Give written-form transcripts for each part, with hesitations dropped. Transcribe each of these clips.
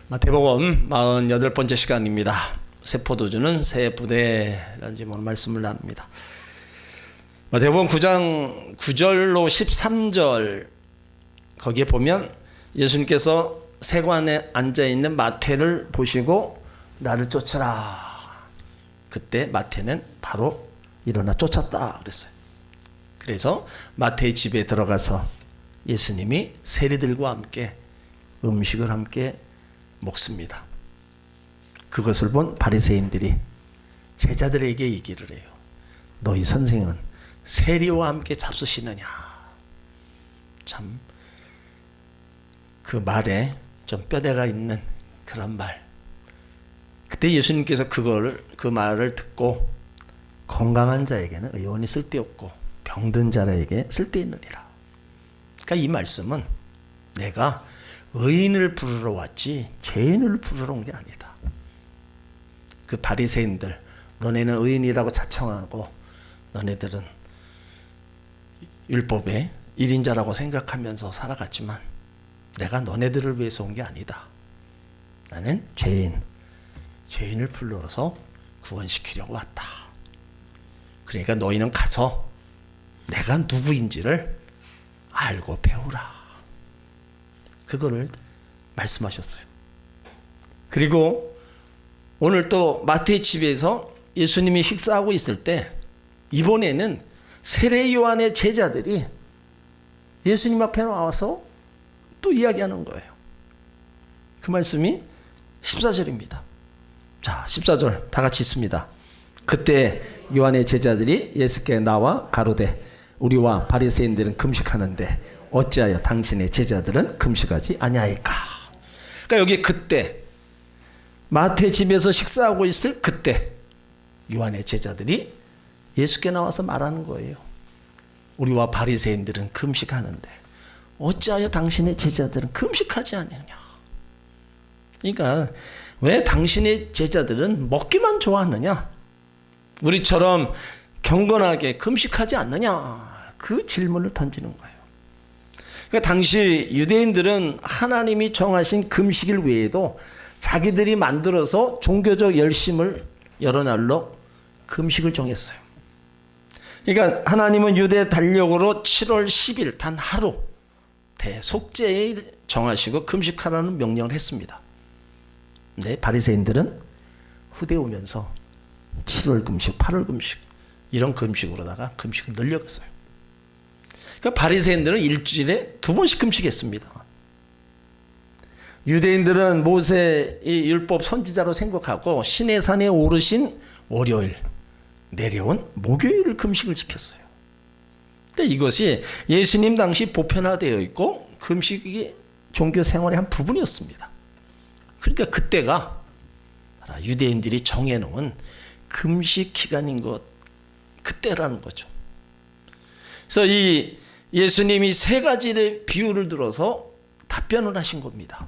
마태복음 48번째 시간입니다. 새 포도주는 새 부대라는 제목으로 말씀을 나눕니다. 마태복음 9장 9절로 13절 거기에 보면 예수님께서 세관에 앉아있는 마태를 보시고 나를 쫓으라. 그때 마태는 바로 일어나 쫓았다 그랬어요. 그래서 마태의 집에 들어가서 예수님이 세리들과 함께 음식을 함께 먹습니다. 그것을 본 바리새인들이 제자들에게 얘기를 해요. 너희 선생은 세리와 함께 잡수시느냐. 참 그 말에 좀 뼈대가 있는 그런 말. 그때 예수님께서 그 말을 듣고 건강한 자에게는 의원이 쓸데없고 병든 자에게 쓸데있느니라. 그러니까 이 말씀은 내가 의인을 부르러 왔지 죄인을 부르러 온 게 아니다. 그 바리새인들 너네는 의인이라고 자청하고 너네들은 율법의 1인자라고 생각하면서 살아갔지만 내가 너네들을 위해서 온 게 아니다. 나는 죄인을 불러서 구원시키려고 왔다. 그러니까 너희는 가서 내가 누구인지를 알고 배우라. 그거를 말씀하셨어요. 그리고 오늘 또 마태의 집에서 예수님이 식사하고 있을 때 이번에는 세례 요한의 제자들이 예수님 앞에 나와서 또 이야기하는 거예요. 그 말씀이 14절입니다. 자, 14절 다 같이 있습니다. 그때 요한의 제자들이 예수께 나와 가로되 우리와 바리새인들은 금식하는데 어찌하여 당신의 제자들은 금식하지 아니하이까. 그러니까 여기 그때 마태 집에서 식사하고 있을 그때 요한의 제자들이 예수께 나와서 말하는 거예요. 우리와 바리새인들은 금식하는데 어찌하여 당신의 제자들은 금식하지 않느냐. 그러니까 왜 당신의 제자들은 먹기만 좋아하느냐, 우리처럼 경건하게 금식하지 않느냐, 그 질문을 던지는 거예요. 그러니까 당시 유대인들은 하나님이 정하신 금식일 외에도 자기들이 만들어서 종교적 열심을 여러 날로 금식을 정했어요. 그러니까 하나님은 유대 달력으로 7월 10일 단 하루 대속죄일 정하시고 금식하라는 명령을 했습니다. 근데 바리새인들은 후대 오면서 7월 금식, 8월 금식 이런 금식으로다가 금식을 늘려갔어요. 그러니까 바리새인들은 일주일에 2번씩 금식했습니다. 유대인들은 모세의 율법 선지자로 생각하고 시내산에 오르신 월요일, 내려온 목요일을 금식을 지켰어요. 근데 이것이 예수님 당시 보편화되어 있고 금식이 종교 생활의 한 부분이었습니다. 그러니까 그때가 유대인들이 정해놓은 금식 기간인 것, 그때라는 거죠. 그래서 이 예수님이 3가지의 비유를 들어서 답변을 하신 겁니다.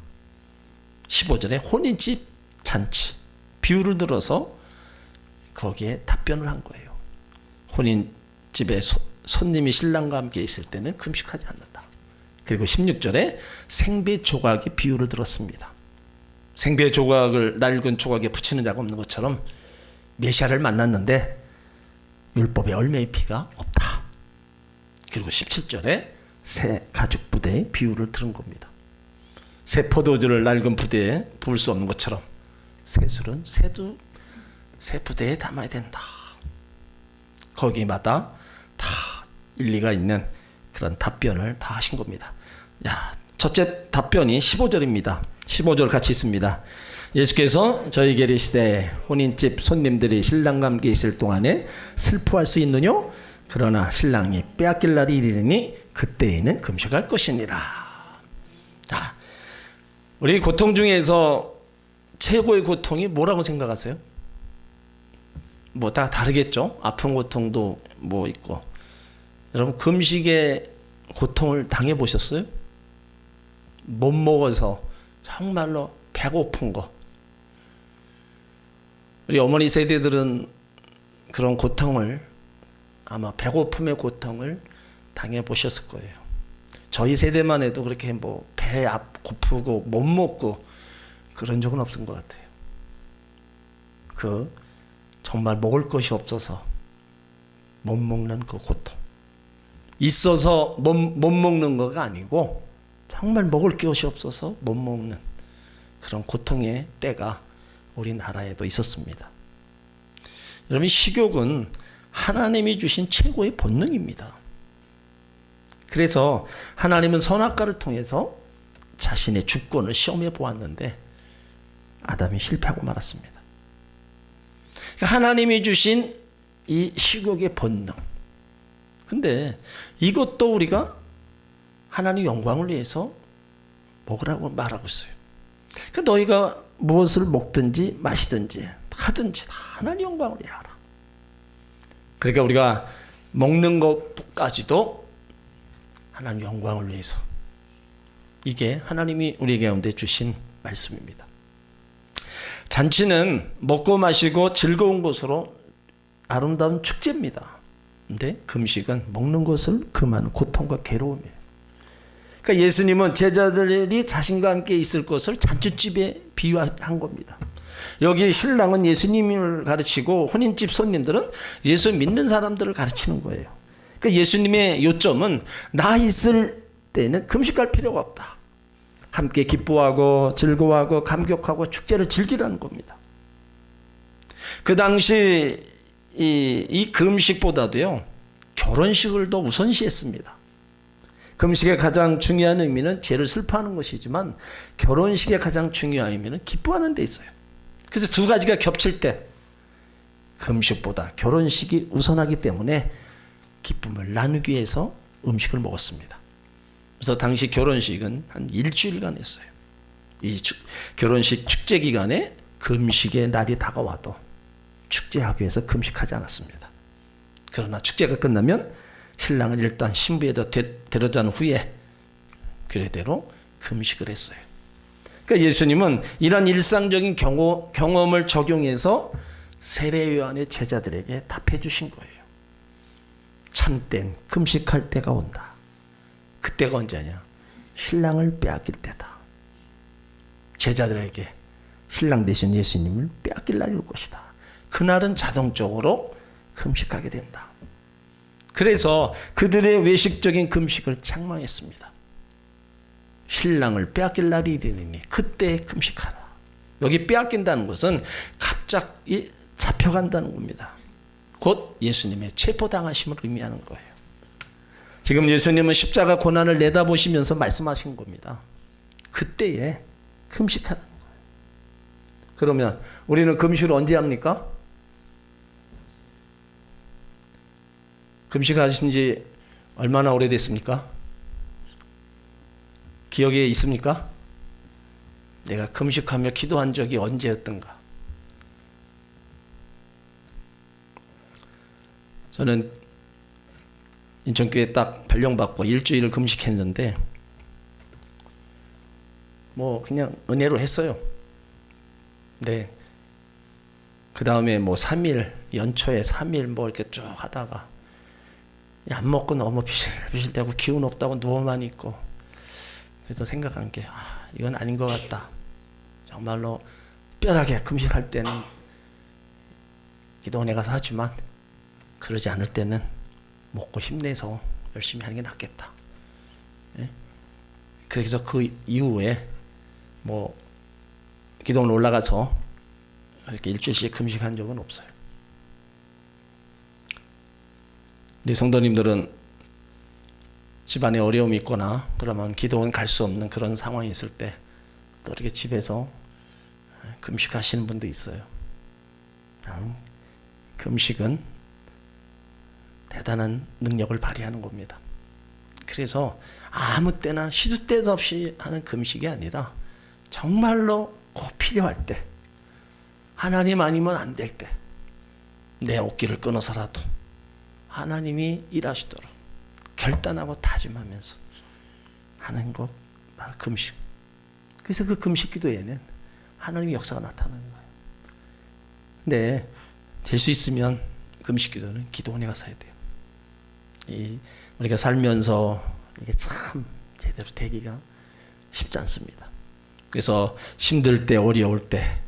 15절에 혼인집 잔치 비유를 들어서 거기에 답변을 한 거예요. 혼인집에 손님이 신랑과 함께 있을 때는 금식하지 않는다. 그리고 16절에 생배 조각의 비유를 들었습니다. 생배 조각을 낡은 조각에 붙이는 자가 없는 것처럼 메시아를 만났는데 율법에 얼매의 피가 없다. 그리고 17절에 새 가죽 부대의 비유를 들은 겁니다. 새 포도주를 낡은 부대에 부을 수 없는 것처럼 새 술은 새 부대에 담아야 된다. 거기마다 다 일리가 있는 그런 답변을 다 하신 겁니다. 야, 첫째 답변이 15절입니다. 15절 같이 있습니다. 예수께서 저희에게 이르시되 혼인집 손님들이 신랑과 함께 있을 동안에 슬퍼할 수 있느냐? 그러나 신랑이 빼앗길 날이 이르니 그때에는 금식할 것이니라. 자, 우리 고통 중에서 최고의 고통이 뭐라고 생각하세요? 뭐 다 다르겠죠. 아픈 고통도 뭐 있고. 여러분 금식의 고통을 당해보셨어요? 못 먹어서 정말로 배고픈 거. 우리 어머니 세대들은 그런 고통을, 아마 배고픔의 고통을 당해보셨을 거예요. 저희 세대만 해도 그렇게 뭐 배 고프고 못 먹고 그런 적은 없은 것 같아요. 정말 먹을 것이 없어서 못 먹는 그 고통. 있어서 못 먹는 거가 아니고 정말 먹을 것이 없어서 못 먹는 그런 고통의 때가 우리나라에도 있었습니다. 여러분, 식욕은 하나님이 주신 최고의 본능입니다. 그래서 하나님은 선악과를 통해서 자신의 주권을 시험해 보았는데 아담이 실패하고 말았습니다. 하나님이 주신 이 식욕의 본능. 근데 이것도 우리가 하나님 영광을 위해서 먹으라고 말하고 있어요. 너희가 무엇을 먹든지 마시든지 하든지 다 하나님 영광을 위해 하라. 그러니까 우리가 먹는 것까지도 하나님 영광을 위해서. 이게 하나님이 우리 가운데 주신 말씀입니다. 잔치는 먹고 마시고 즐거운 것으로 아름다운 축제입니다. 근데 금식은 먹는 것을 금하는 고통과 괴로움이에요. 그러니까 예수님은 제자들이 자신과 함께 있을 것을 잔치집에 비유한 겁니다. 여기 신랑은 예수님을 가르치고 혼인집 손님들은 예수 믿는 사람들을 가르치는 거예요. 그러니까 예수님의 요점은 나 있을 때는 금식할 필요가 없다. 함께 기뻐하고 즐거워하고 감격하고 축제를 즐기라는 겁니다. 그 당시 이 금식보다도요, 결혼식을 더 우선시했습니다. 금식의 가장 중요한 의미는 죄를 슬퍼하는 것이지만 결혼식의 가장 중요한 의미는 기뻐하는 데 있어요. 그래서 두 가지가 겹칠 때 금식보다 결혼식이 우선하기 때문에 기쁨을 나누기 위해서 음식을 먹었습니다. 그래서 당시 결혼식은 한 일주일간 했어요. 이 결혼식 축제 기간에 금식의 날이 다가와도 축제하기 위해서 금식하지 않았습니다. 그러나 축제가 끝나면 신랑은 일단 신부에다 데려간 후에 규례대로 금식을 했어요. 그러니까 예수님은 이런 일상적인 경험을 적용해서 세례 요한의 제자들에게 답해 주신 거예요. 참된 금식할 때가 온다. 그때가 언제냐? 신랑을 빼앗길 때다. 제자들에게 신랑 대신 예수님을 빼앗길 날이 올 것이다. 그날은 자동적으로 금식하게 된다. 그래서 그들의 외식적인 금식을 책망했습니다. 신랑을 빼앗길 날이 이르니 그때 금식하라. 여기 빼앗긴다는 것은 갑자기 잡혀간다는 겁니다. 곧 예수님의 체포당하심을 의미하는 거예요. 지금 예수님은 십자가 고난을 내다보시면서 말씀하신 겁니다. 그때에 금식하라는 거예요. 그러면 우리는 금식을 언제 합니까? 금식하신 지 얼마나 오래됐습니까? 기억에 있습니까? 내가 금식하며 기도한 적이 언제였던가? 저는 인천교회 딱 발령받고 일주일을 금식했는데 그냥 은혜로 했어요. 네. 그 다음에 3일, 연초에 3일 이렇게 쭉 하다가 안 먹고 너무 비실비실대고 기운 없다고 누워만 있고, 그래서 생각한 게 이건 아닌 것 같다. 정말로 뼈하게 금식할 때는 기도 은혜 가서 하지만 그러지 않을 때는 먹고 힘내서 열심히 하는 게 낫겠다. 예? 그래서 그 이후에 기도원 올라가서 이렇게 일주일씩 금식한 적은 없어요. 우리 성도님들은 집안에 어려움이 있거나 그러면 기도원 갈 수 없는 그런 상황이 있을 때 또 이렇게 집에서 금식하시는 분도 있어요. 금식은 대단한 능력을 발휘하는 겁니다. 그래서 아무 때나 시도 때도 없이 하는 금식이 아니라 정말로 꼭 필요할 때, 하나님 아니면 안 될 때, 내 옷길을 끊어서라도 하나님이 일하시도록 결단하고 다짐하면서 하는 것, 바로 금식. 그래서 그 금식 기도에는 하나님의 역사가 나타나는 거예요. 근데 될 수 있으면 금식 기도는 기도 은혜가 사야 돼요. 우리가 살면서 이게 참 제대로 되기가 쉽지 않습니다. 그래서 힘들 때, 어려울 때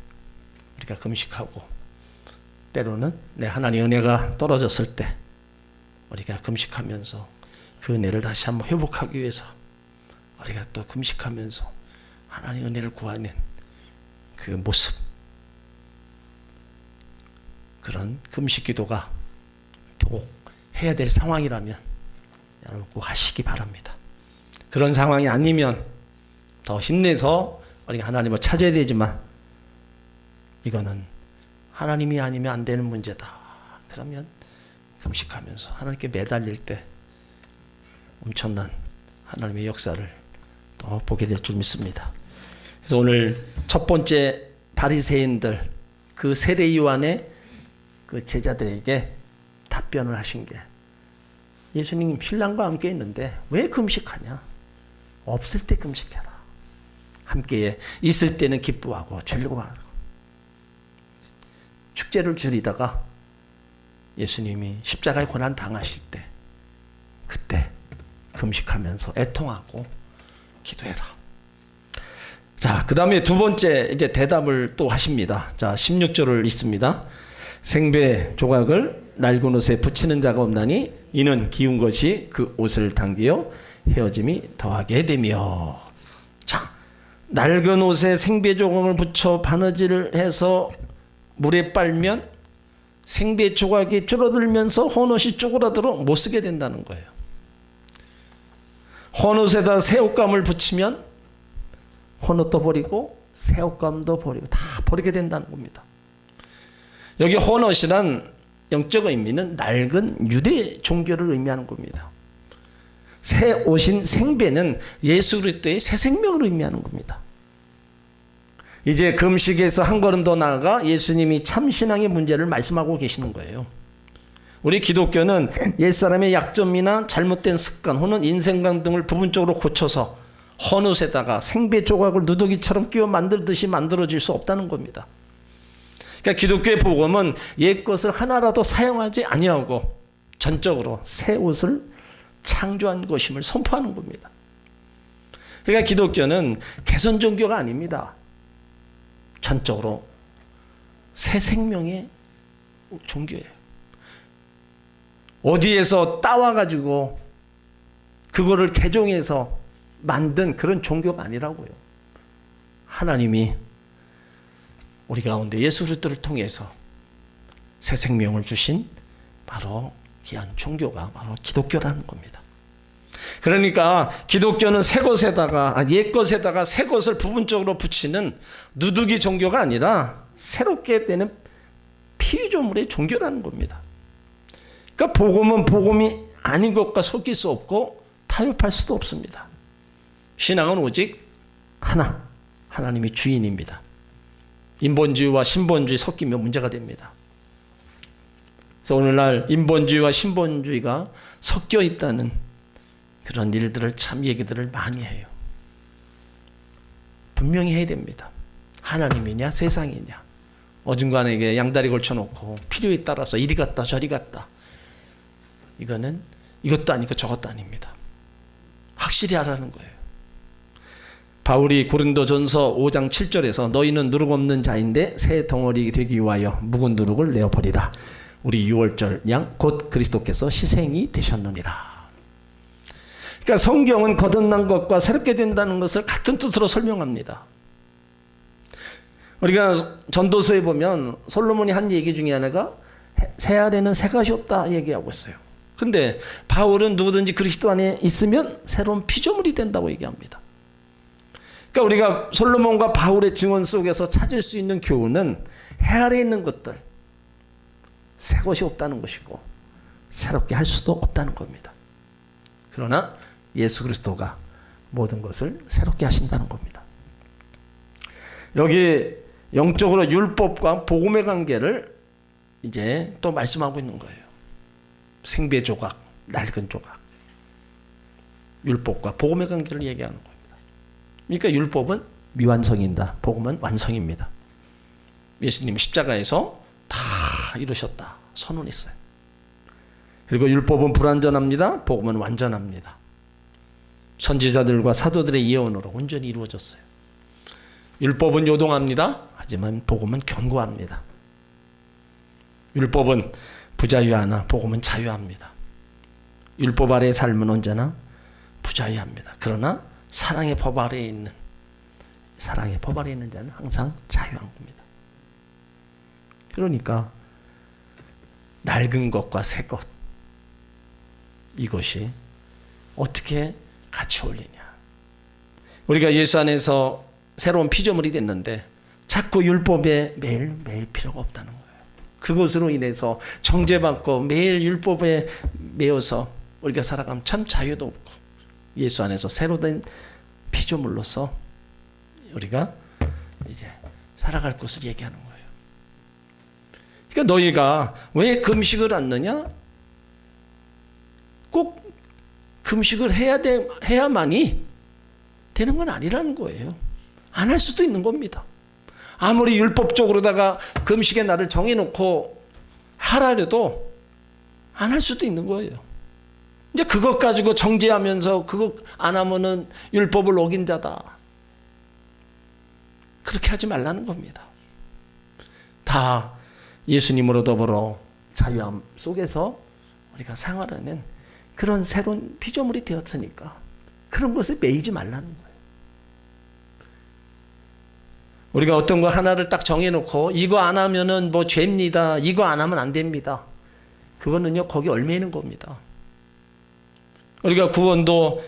우리가 금식하고, 때로는 내 하나님의 은혜가 떨어졌을 때 우리가 금식하면서 그 은혜를 다시 한번 회복하기 위해서 우리가 또 금식하면서 하나님의 은혜를 구하는 그 모습, 그런 금식 기도가 꼭 해야 될 상황이라면 여러분 꼭 하시기 바랍니다. 그런 상황이 아니면 더 힘내서 우리가 하나님을 찾아야 되지만, 이거는 하나님이 아니면 안 되는 문제다. 그러면 금식하면서 하나님께 매달릴 때 엄청난 하나님의 역사를 또 보게 될 줄 믿습니다. 그래서 오늘 첫 번째 바리새인들, 그 세례 요한의 그 제자들에게 답변을 하신 게, 예수님 신랑과 함께 있는데 왜 금식하냐? 없을 때 금식해라. 함께 있을 때는 기뻐하고 즐거워하고. 축제를 줄이다가 예수님이 십자가에 고난 당하실 때, 그때 금식하면서 애통하고 기도해라. 자, 그 다음에 두 번째 이제 대답을 또 하십니다. 자, 16절을 읽습니다. 생배 조각을 낡은 옷에 붙이는 자가 없나니 이는 기운 것이 그 옷을 당기어 헤어짐이 더하게 되며. 자, 낡은 옷에 생배 조각을 붙여 바느질을 해서 물에 빨면 생배 조각이 줄어들면서 헌옷이 쪼그라들어 못 쓰게 된다는 거예요. 헌옷에다 새 옷감을 붙이면 헌옷도 버리고 새 옷감도 버리고 다 버리게 된다는 겁니다. 여기 헌옷이란 영적 의미는 낡은 유대 종교를 의미하는 겁니다. 새 옷인 생배는 예수 그리스도의 새 생명을 의미하는 겁니다. 이제 금식에서 한 걸음 더 나아가 예수님이 참신앙의 문제를 말씀하고 계시는 거예요. 우리 기독교는 옛사람의 약점이나 잘못된 습관 혹은 인생관 등을 부분적으로 고쳐서 헌옷에다가 생배 조각을 누더기처럼 끼워 만들듯이 만들어질 수 없다는 겁니다. 그러니까 기독교의 복음은 옛 것을 하나라도 사용하지 아니하고 전적으로 새 옷을 창조한 것임을 선포하는 겁니다. 그러니까 기독교는 개선 종교가 아닙니다. 전적으로 새 생명의 종교예요. 어디에서 따와가지고 그거를 개종해서 만든 그런 종교가 아니라고요. 하나님이 우리 가운데 예수 그리스도를 통해서 새 생명을 주신 바로 귀한 종교가 바로 기독교라는 겁니다. 그러니까 기독교는 새 것에다가 옛 것에다가 새 것을 부분적으로 붙이는 누더기 종교가 아니라 새롭게 되는 피조물의 종교라는 겁니다. 그러니까 복음은 복음이 아닌 것과 섞일 수 없고 타협할 수도 없습니다. 신앙은 오직 하나, 하나님이 주인입니다. 인본주의와 신본주의 섞이면 문제가 됩니다. 그래서 오늘날 인본주의와 신본주의가 섞여 있다는 그런 일들을 참 얘기들을 많이 해요. 분명히 해야 됩니다. 하나님이냐 세상이냐. 어중간하게 양다리 걸쳐놓고 필요에 따라서 이리 갔다 저리 갔다. 이거는 이것도 아니고 저것도 아닙니다. 확실히 하라는 거예요. 바울이 고린도전서 5장 7절에서 너희는 누룩 없는 자인데 새 덩어리 되기 위하여 묵은 누룩을 내어버리라. 우리 6월절 양 곧 그리스도께서 희생이 되셨느니라. 그러니까 성경은 거듭난 것과 새롭게 된다는 것을 같은 뜻으로 설명합니다. 우리가 전도서에 보면 솔로몬이 한 얘기 중에 하나가 새 알에는 새 것이 없다 얘기하고 있어요. 근데 바울은 누구든지 그리스도 안에 있으면 새로운 피조물이 된다고 얘기합니다. 그러니까 우리가 솔로몬과 바울의 증언 속에서 찾을 수 있는 교훈은 해 아래에 있는 것들, 새 것이 없다는 것이고 새롭게 할 수도 없다는 겁니다. 그러나 예수 그리스도가 모든 것을 새롭게 하신다는 겁니다. 여기 영적으로 율법과 복음의 관계를 이제 또 말씀하고 있는 거예요. 생배 조각, 낡은 조각. 율법과 복음의 관계를 얘기하는 겁니다. 그러니까 율법은 미완성이다. 복음은 완성입니다. 예수님이 십자가에서 다 이루셨다. 선언했어요. 그리고 율법은 불완전합니다. 복음은 완전합니다. 선지자들과 사도들의 예언으로 온전히 이루어졌어요. 율법은 요동합니다. 하지만 복음은 견고합니다. 율법은 부자유하나 복음은 자유합니다. 율법 아래의 삶은 언제나 부자유합니다. 그러나 사랑의 법 아래에 있는 자는 항상 자유한 겁니다. 그러니까 낡은 것과 새 것, 이것이 어떻게 같이 어울리냐. 우리가 예수 안에서 새로운 피조물이 됐는데 자꾸 율법에 매일 필요가 없다는 거예요. 그것으로 인해서 정죄받고 매일 율법에 매여서 우리가 살아가면 참 자유도 없고, 예수 안에서 새로 된 피조물로서 우리가 이제 살아갈 것을 얘기하는 거예요. 그러니까 너희가 왜 금식을 않느냐? 꼭 금식을 해야만이 되는 건 아니라는 거예요. 안 할 수도 있는 겁니다. 아무리 율법적으로다가 금식의 날을 정해놓고 하라려도 안 할 수도 있는 거예요. 이제 그것 가지고 정죄하면서 그거 안 하면은 율법을 어긴 자다, 그렇게 하지 말라는 겁니다. 다 예수님으로 더불어 자유함 속에서 우리가 생활하는 그런 새로운 피조물이 되었으니까 그런 것에 매이지 말라는 거예요. 우리가 어떤 거 하나를 딱 정해놓고 이거 안 하면은 뭐 죄입니다, 이거 안 하면 안 됩니다, 그거는요 거기 얽매이는 겁니다. 우리가 구원도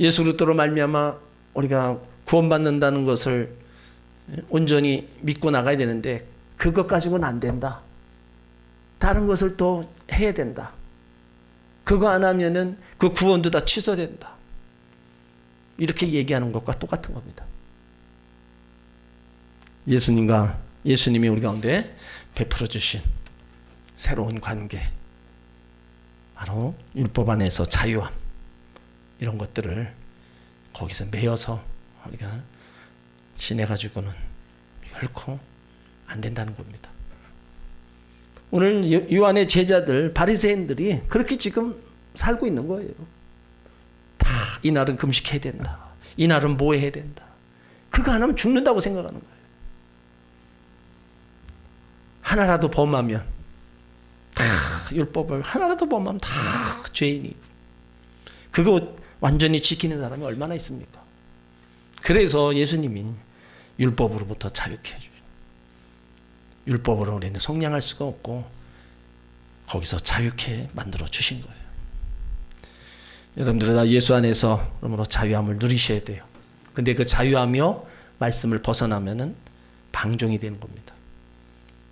예수 그리스도로 말미암아 우리가 구원받는다는 것을 온전히 믿고 나가야 되는데 그것 가지고는 안 된다, 다른 것을 또 해야 된다, 그거 안 하면은 그 구원도 다 취소된다, 이렇게 얘기하는 것과 똑같은 겁니다. 예수님이 우리 가운데 베풀어 주신 새로운 관계, 바로 율법 안에서 자유함, 이런 것들을 거기서 매여서 우리가 지내가지고는 결코 안 된다는 겁니다. 오늘 요한의 제자들 바리새인들이 그렇게 지금 살고 있는 거예요. 다 이날은 금식해야 된다, 이날은 뭐 해야 된다, 그거 안 하면 죽는다고 생각하는 거예요. 하나라도 범하면 다 율법을 하나라도 범하면 다 죄인이고, 그거 완전히 지키는 사람이 얼마나 있습니까? 그래서 예수님이 율법으로부터 자유케 해주죠. 율법으로 우리는 속량할 수가 없고 거기서 자유케 만들어 주신 거예요. 여러분들 다 예수 안에서 그러므로 자유함을 누리셔야 돼요. 근데 그 자유하며 말씀을 벗어나면은 방종이 되는 겁니다.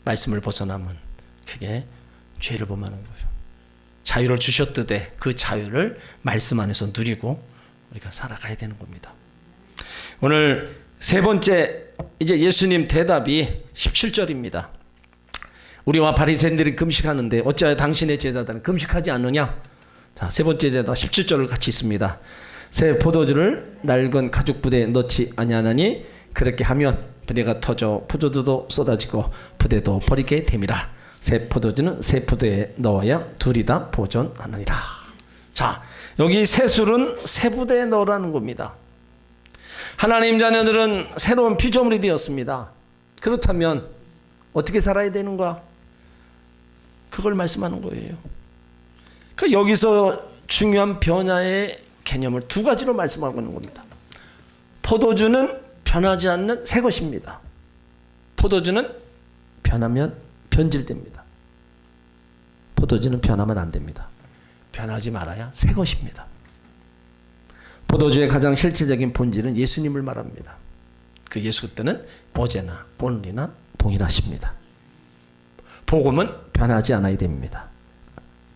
말씀을 벗어나면 그게 죄를 범하는 거예요. 자유를 주셨듯이 그 자유를 말씀 안에서 누리고 우리가 살아가야 되는 겁니다. 오늘 세 번째, 이제 예수님 대답이 17절입니다. 우리와 바리새인들이 금식하는데 어찌하여 당신의 제자들은 금식하지 않느냐? 자, 세 번째 대답 17절을 같이 있습니다. 새 포도주를 낡은 가죽 부대에 넣지 아니하나니 그렇게 하면 부대가 터져 포도주도 쏟아지고 부대도 버리게 됨이라. 새 포도주는 새 부대에 넣어야 둘이 다 보존하느니라. 자, 여기 새 술은 새 부대에 넣으라는 겁니다. 하나님 자녀들은 새로운 피조물이 되었습니다. 그렇다면 어떻게 살아야 되는가? 그걸 말씀하는 거예요. 그 여기서 중요한 변화의 개념을 두 가지로 말씀하고 있는 겁니다. 포도주는 변하지 않는 새 것입니다. 포도주는 변하면 변질됩니다. 포도주는 변하면 안 됩니다. 변하지 말아야 새 것입니다. 포도주의 가장 실질적인 본질은 예수님을 말합니다. 그 예수 그때는 어제나 오늘이나 동일하십니다. 복음은 변하지 않아야 됩니다.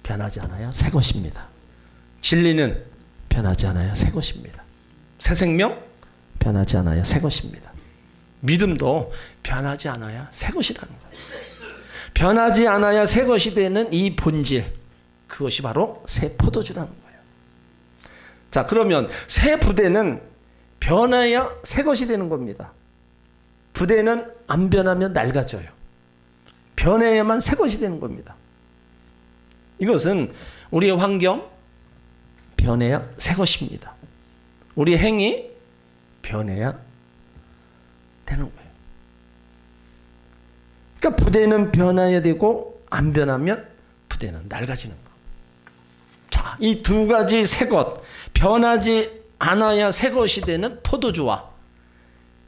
변하지 않아야 새 것입니다. 진리는 변하지 않아야 새 것입니다. 새 생명 변하지 않아야 새 것입니다. 믿음도 변하지 않아야 새 것이라는 거예요. 변하지 않아야 새 것이 되는 이 본질, 그것이 바로 새 포도주라는 거예요. 자, 그러면 새 부대는 변해야 새 것이 되는 겁니다. 부대는 안 변하면 낡아져요. 변해야만 새 것이 되는 겁니다. 이것은 우리의 환경 변해야 새 것입니다. 우리의 행위 변해야 되는 거예요. 그러니까 부대는 변해야 되고 안 변하면 부대는 낡아지는 거. 자, 이 두 가지 새 것, 변하지 않아야 새 것이 되는 포도주와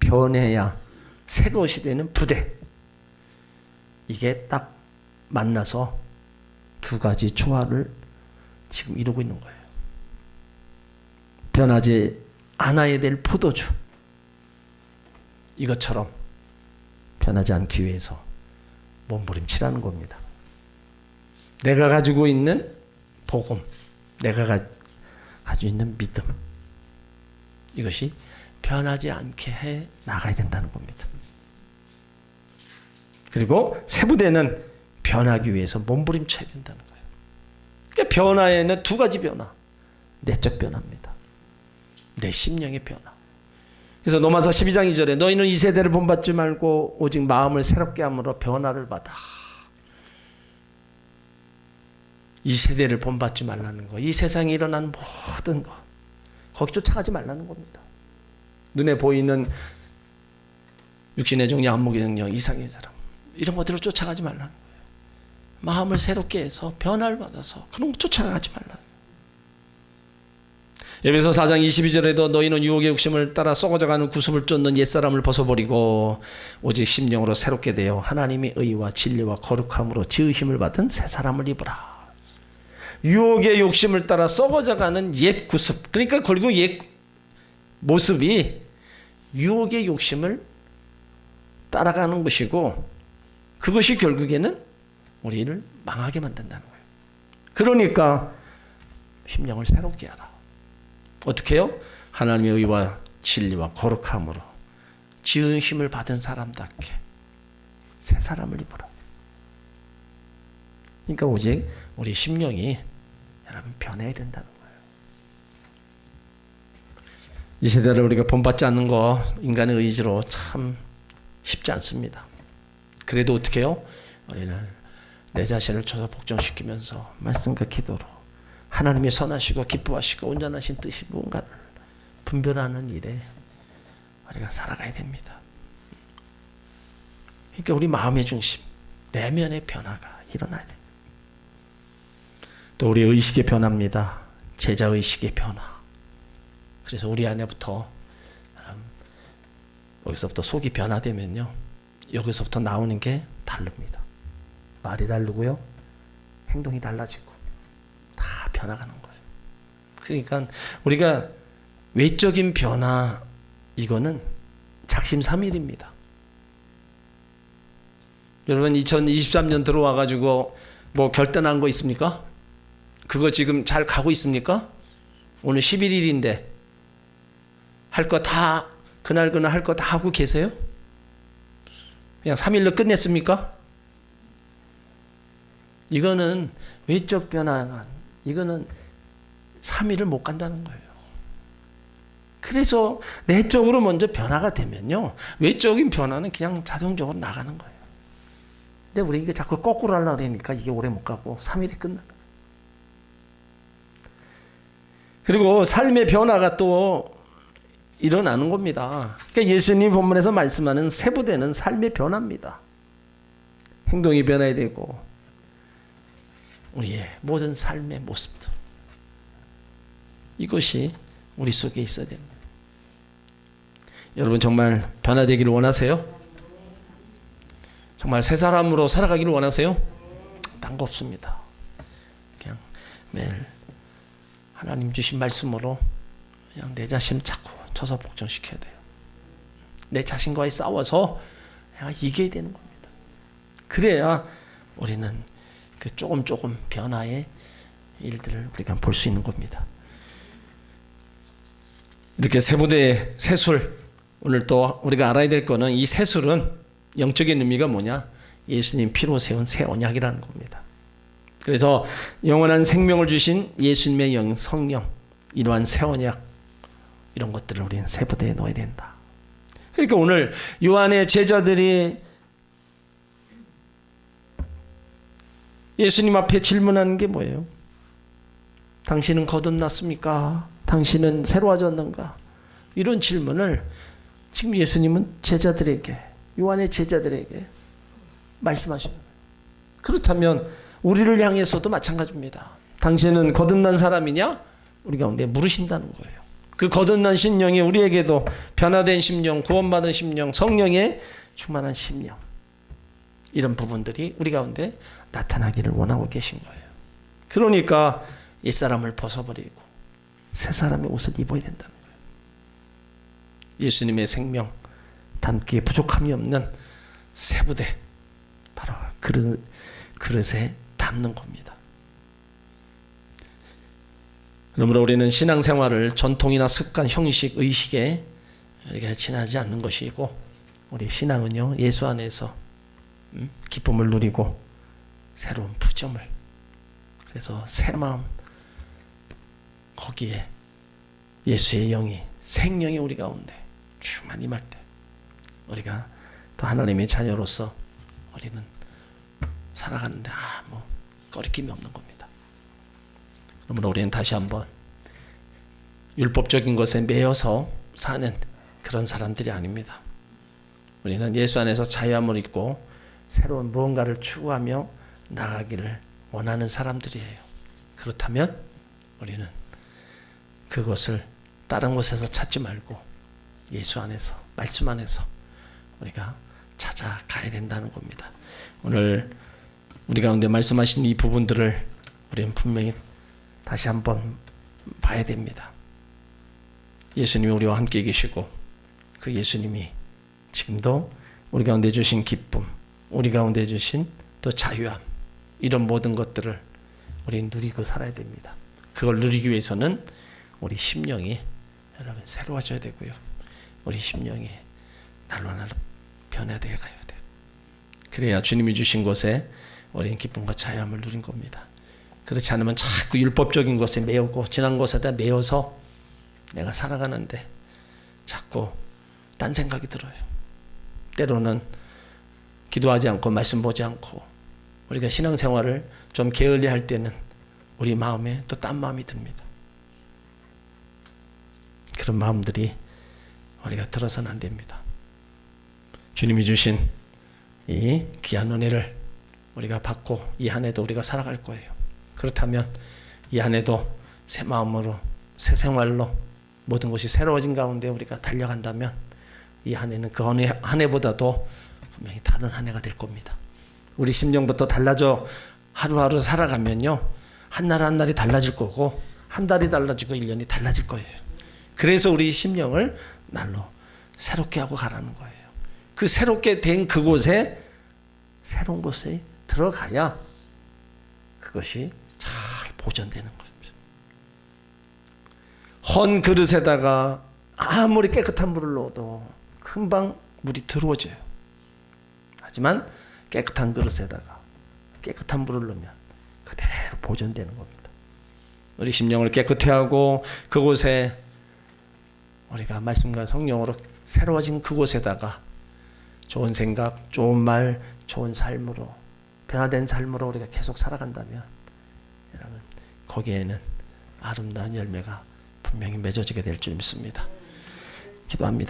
변해야 새 것이 되는 부대, 이게 딱 만나서 두 가지 조화를 지금 이루고 있는 거예요. 변하지 않아야 될 포도주, 이것처럼 변하지 않기 위해서 몸부림치라는 겁니다. 내가 가지고 있는 복음, 내가 가지고 있는 믿음, 이것이 변하지 않게 해 나가야 된다는 겁니다. 그리고 새 부대는 변하기 위해서 몸부림쳐야 된다는 거예요. 그러니까 변화에는 두 가지 변화, 내적 변화입니다. 내 심령의 변화. 그래서 로마서 12장 2절에 너희는 이 세대를 본받지 말고 오직 마음을 새롭게 함으로 변화를 받아. 이 세대를 본받지 말라는 거, 이 세상에 일어나는 모든 거, 거기 쫓아가지 말라는 겁니다. 눈에 보이는 육신의 정령, 안목의 정령, 이상의 사람, 이런 것들을 쫓아가지 말라는 거예요. 마음을 새롭게 해서 변화를 받아서 그런 거 쫓아가지 말라는 거예요. 에베소 4장 22절에도 너희는 유혹의 욕심을 따라 썩어져가는 구습을 쫓는 옛사람을 벗어버리고 오직 심령으로 새롭게 되어 하나님의 의와 진리와 거룩함으로 지으심을 받은 새 사람을 입으라. 유혹의 욕심을 따라 썩어져가는 옛 구습, 그러니까 결국 옛 모습이 유혹의 욕심을 따라가는 것이고, 그것이 결국에는 우리를 망하게 만든다는 거예요. 그러니까 심령을 새롭게 하라. 어떻게 해요? 하나님의 의와 진리와 거룩함으로 지으심을 받은 사람답게 새 사람을 입어라. 그러니까 오직 우리 심령이 여러분 변해야 된다는 거예요. 이 세대를 우리가 본받지 않는 거 인간의 의지로 참 쉽지 않습니다. 그래도 어떻게 해요? 우리는 내 자신을 쳐서 복종시키면서 말씀과 기도로 하나님이 선하시고 기뻐하시고 온전하신 뜻이 무언가를 분별하는 일에 우리가 살아가야 됩니다. 그러니까 우리 마음의 중심, 내면의 변화가 일어나야 됩니다. 또 우리 의식의 변화입니다. 제자의식의 변화. 그래서 우리 안에부터 여기서부터 속이 변화되면요, 여기서부터 나오는 게 다릅니다. 말이 다르고요, 행동이 달라지고 다 변화가는 거예요. 그러니까 우리가 외적인 변화, 이거는 작심삼일입니다. 여러분 2023년 들어와가지고 뭐 결단한 거 있습니까? 그거 지금 잘 가고 있습니까? 오늘 11일인데 할 거 다 그날 할 거 다 하고 계세요? 그냥 3일로 끝냈습니까? 이거는 외적 변화가, 이거는 3일을 못 간다는 거예요. 그래서 내적으로 먼저 변화가 되면요, 외적인 변화는 그냥 자동적으로 나가는 거예요. 근데 우리 이게 자꾸 거꾸로 하려고 그러니까 이게 오래 못 가고 3일이 끝나는 거예요. 그리고 삶의 변화가 또 일어나는 겁니다. 그러니까 예수님 본문에서 말씀하는 새 부대는 삶의 변화입니다. 행동이 변해야 되고 우리의 모든 삶의 모습들, 이것이 우리 속에 있어야 됩니다. 여러분 정말 변화되기를 원하세요? 정말 새 사람으로 살아가기를 원하세요? 딴 거 없습니다. 그냥 매일 하나님 주신 말씀으로 그냥 내 자신을 자꾸 쳐서 복종시켜야 돼요. 내 자신과의 싸워서 내가 이겨야 되는 겁니다. 그래야 우리는 그 조금 변화의 일들을 우리가 볼 수 있는 겁니다. 이렇게 세 부대의 새술, 오늘 또 우리가 알아야 될 거는 이 새술은 영적인 의미가 뭐냐? 예수님 피로 세운 새 언약이라는 겁니다. 그래서 영원한 생명을 주신 예수님의 영, 성령, 이러한 새 언약, 이런 것들을 우리는 새 부대에 넣어야 된다. 그러니까 오늘 요한의 제자들이 예수님 앞에 질문하는 게 뭐예요? 당신은 거듭났습니까? 당신은 새로워졌는가? 이런 질문을 지금 예수님은 제자들에게, 요한의 제자들에게 말씀하시는 거예요. 그렇다면 우리를 향해서도 마찬가지입니다. 당신은 거듭난 사람이냐? 우리 가운데 물으신다는 거예요. 그 거듭난 심령이 우리에게도 변화된 심령, 구원받은 심령, 성령의 충만한 심령, 이런 부분들이 우리 가운데 나타나기를 원하고 계신 거예요. 그러니까 옛사람을 벗어버리고 새 사람의 옷을 입어야 된다는 거예요. 예수님의 생명 담기에 부족함이 없는 새 부대, 바로 그릇에 담는 겁니다. 그러므로 우리는 신앙생활을 전통이나 습관, 형식, 의식에 이렇게 지나지 않는 것이고, 우리 신앙은요, 예수 안에서 기쁨을 누리고 새로운 부점을, 그래서 새 마음, 거기에 예수의 영이, 생명이 우리 가운데 충만히 임할 때 우리가 또 하나님의 자녀로서 우리는 살아가는데 아무 거리낌이 없는 겁니다. 그러므로 우리는 다시 한번 율법적인 것에 매여서 사는 그런 사람들이 아닙니다. 우리는 예수 안에서 자유함을 입고 새로운 무언가를 추구하며 나가기를 원하는 사람들이에요. 그렇다면 우리는 그것을 다른 곳에서 찾지 말고 예수 안에서, 말씀 안에서 우리가 찾아가야 된다는 겁니다. 오늘 우리 가운데 말씀하신 이 부분들을 우리는 분명히 다시 한번 봐야 됩니다. 예수님이 우리와 함께 계시고, 그 예수님이 지금도 우리 가운데 주신 기쁨, 우리 가운데 주신 또 자유함, 이런 모든 것들을 우리는 누리고 살아야 됩니다. 그걸 누리기 위해서는 우리 심령이 여러분 새로워져야 되고요. 우리 심령이 날로 변화되어 가야 돼요. 그래야 주님이 주신 것에 우리는 기쁨과 자유함을 누린 겁니다. 그렇지 않으면 자꾸 율법적인 것에 매우고 지난 것에다 매여서 내가 살아가는데 자꾸 딴 생각이 들어요. 때로는 기도하지 않고 말씀 보지 않고 우리가 신앙생활을 좀 게을리 할 때는 우리 마음에 또 딴 마음이 듭니다. 그런 마음들이 우리가 들어서는 안 됩니다. 주님이 주신 이 귀한 은혜를 우리가 받고 이 한 해도 우리가 살아갈 거예요. 그렇다면 이 한 해도 새 마음으로, 새 생활로 모든 것이 새로워진 가운데 우리가 달려간다면 이 한 해는 그 어느 한 해보다도 분명히 다른 한 해가 될 겁니다. 우리 심령부터 달라져 하루하루 살아가면요, 한 날 한 날이 달라질 거고 한 달이 달라지고 1년이 달라질 거예요. 그래서 우리 심령을 날로 새롭게 하고 가라는 거예요. 그 새롭게 된 그곳에, 새로운 곳에 들어가야 그것이 잘 보존되는 겁니다. 헌 그릇에다가 아무리 깨끗한 물을 넣어도 금방 물이 더러워져요. 하지만 깨끗한 그릇에다가 깨끗한 물을 넣으면 그대로 보존되는 겁니다. 우리 심령을 깨끗해 하고 그곳에 우리가 말씀과 성령으로 새로워진 그곳에다가 좋은 생각, 좋은 말, 좋은 삶으로, 변화된 삶으로 우리가 계속 살아간다면 여러분 거기에는 아름다운 열매가 분명히 맺어지게 될 줄 믿습니다. 기도합니다.